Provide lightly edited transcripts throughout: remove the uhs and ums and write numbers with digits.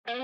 Welcome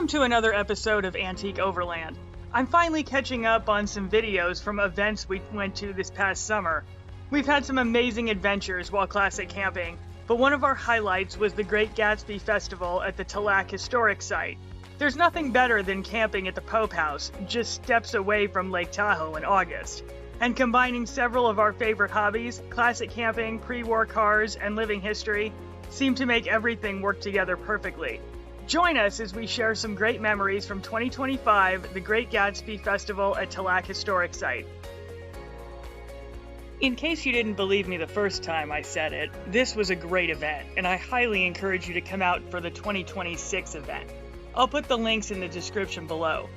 to another episode of Antique Overland. I'm finally catching up on some videos from events we went to this past summer. We've had some amazing adventures while classic camping, but one of our highlights was the Great Gatsby Festival at the Tallac Historic Site. There's nothing better than camping at the Pope House, just steps away from Lake Tahoe in August. And combining several of our favorite hobbies, classic camping, pre-war cars, and living history, seem to make everything work together perfectly. Join us as we share some great memories from 2025, the Great Gatsby Festival at Tallac Historic Site. In case you didn't believe me the first time I said it, this was a great event, and I highly encourage you to come out for the 2026 event. I'll put the links in the description below.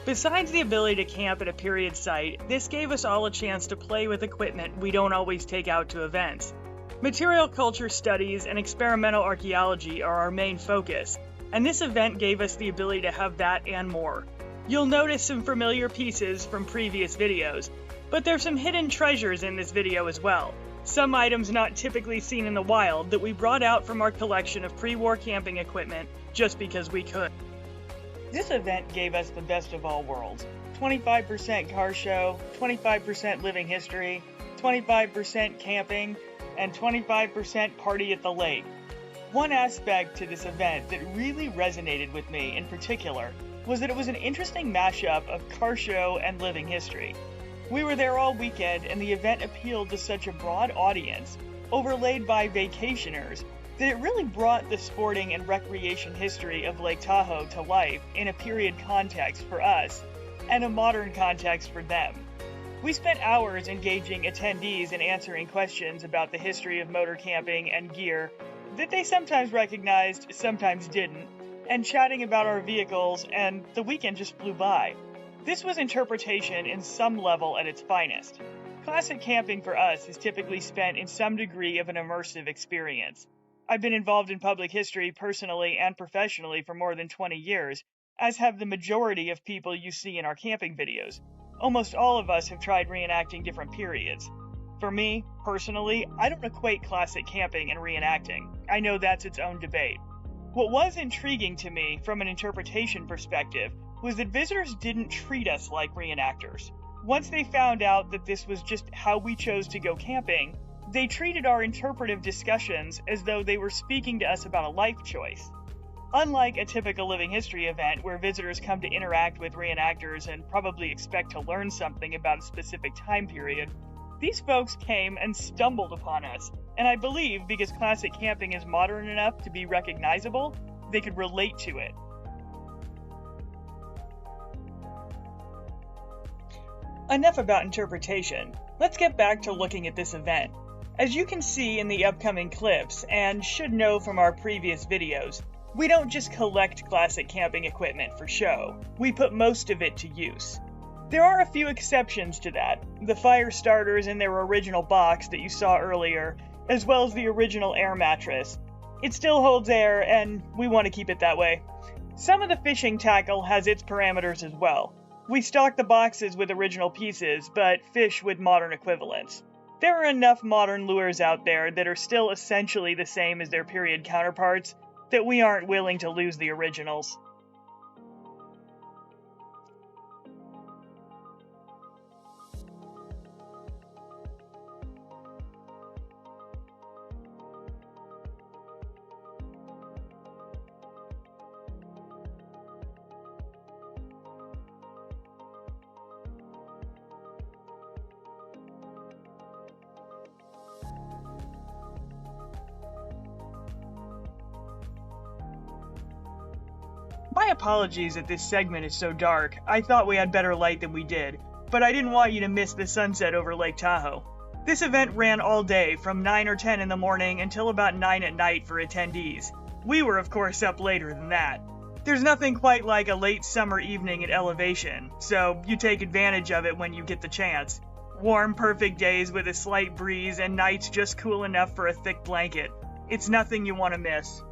Besides the ability to camp at a period site, this gave us all a chance to play with equipment we don't always take out to events. Material culture studies and experimental archaeology are our main focus, and this event gave us the ability to have that and more. You'll notice some familiar pieces from previous videos, but there's some hidden treasures in this video as well. Some items not typically seen in the wild that we brought out from our collection of pre-war camping equipment just because we could. This event gave us the best of all worlds. 25% car show, 25% living history, 25% camping, and 25% party at the lake. One aspect to this event that really resonated with me in particular was that it was an interesting mashup of car show and living history. We were there all weekend and the event appealed to such a broad audience, overlaid by vacationers, that it really brought the sporting and recreation history of Lake Tahoe to life in a period context for us and a modern context for them. We spent hours engaging attendees in answering questions about the history of motor camping and gear that they sometimes recognized, sometimes didn't, and chatting about our vehicles, and the weekend just flew by. This was interpretation in some level at its finest. Classic camping for us is typically spent in some degree of an immersive experience. I've been involved in public history personally and professionally for more than 20 years, as have the majority of people you see in our camping videos. Almost all of us have tried reenacting different periods. For me, personally, I don't equate classic camping and reenacting. I know that's its own debate. What was intriguing to me from an interpretation perspective was that visitors didn't treat us like reenactors. Once they found out that this was just how we chose to go camping, they treated our interpretive discussions as though they were speaking to us about a life choice. Unlike a typical living history event where visitors come to interact with reenactors and probably expect to learn something about a specific time period, these folks came and stumbled upon us, and I believe because classic camping is modern enough to be recognizable, they could relate to it. Enough about interpretation. Let's get back to looking at this event. As you can see in the upcoming clips, and should know from our previous videos, we don't just collect classic camping equipment for show. We put most of it to use. There are a few exceptions to that. The fire starters in their original box that you saw earlier, as well as the original air mattress. It still holds air, and we want to keep it that way. Some of the fishing tackle has its parameters as well. We stock the boxes with original pieces, but fish with modern equivalents. There are enough modern lures out there that are still essentially the same as their period counterparts that we aren't willing to lose the originals. My apologies that this segment is so dark. I thought we had better light than we did, but I didn't want you to miss the sunset over Lake Tahoe. This event ran all day, from 9 or 10 in the morning until about 9 at night for attendees. We were, of course, up later than that. There's nothing quite like a late summer evening at elevation, so you take advantage of it when you get the chance. Warm, perfect days with a slight breeze and nights just cool enough for a thick blanket. It's nothing you want to miss.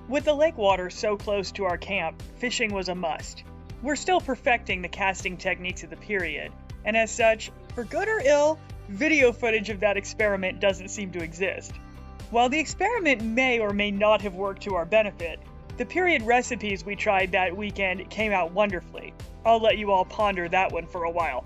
With the lake water so close to our camp, fishing was a must. We're still perfecting the casting techniques of the period, and as such, for good or ill, video footage of that experiment doesn't seem to exist. While the experiment may or may not have worked to our benefit, the period recipes we tried that weekend came out wonderfully. I'll let you all ponder that one for a while.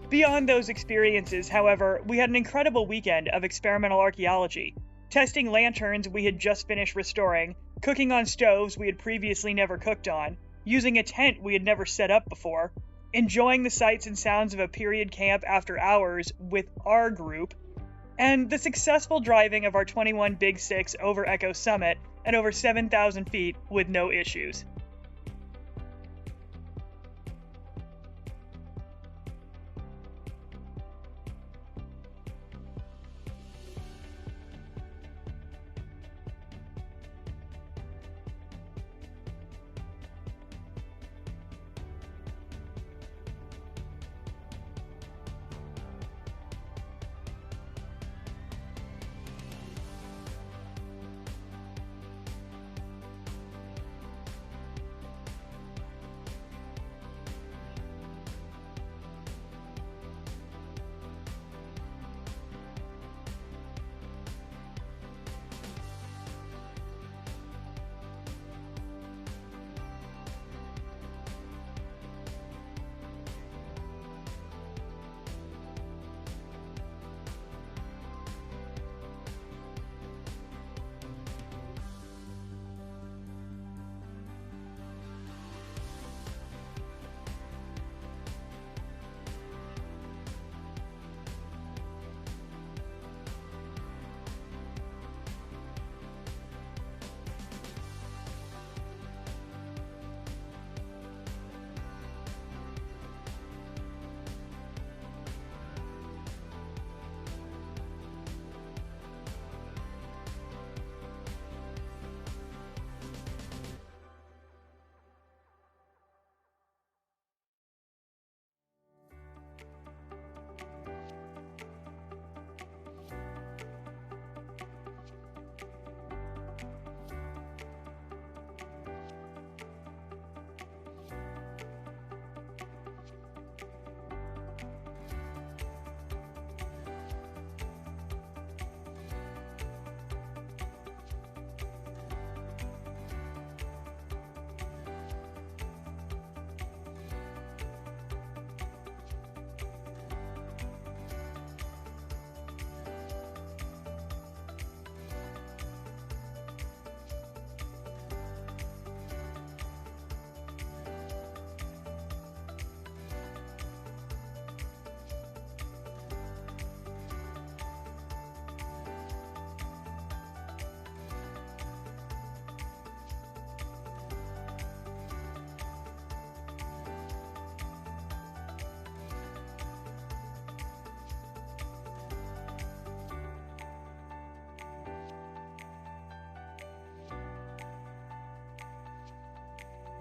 Beyond those experiences, however, we had an incredible weekend of experimental archaeology, testing lanterns we had just finished restoring, cooking on stoves we had previously never cooked on, using a tent we had never set up before, enjoying the sights and sounds of a period camp after hours with our group, and the successful driving of our 21 Big Six over Echo Summit at over 7,000 feet with no issues.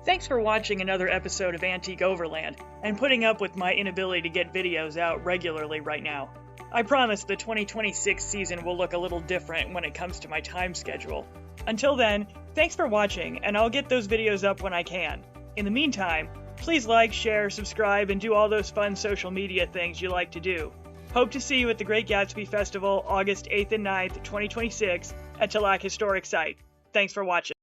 Thanks for watching another episode of Antique Overland, and putting up with my inability to get videos out regularly right now. I promise the 2026 season will look a little different when it comes to my time schedule. Until then, thanks for watching, and I'll get those videos up when I can. In the meantime, please like, share, subscribe, and do all those fun social media things you like to do. Hope to see you at the Great Gatsby Festival, August 8th and 9th, 2026, at Tallac Historic Site. Thanks for watching.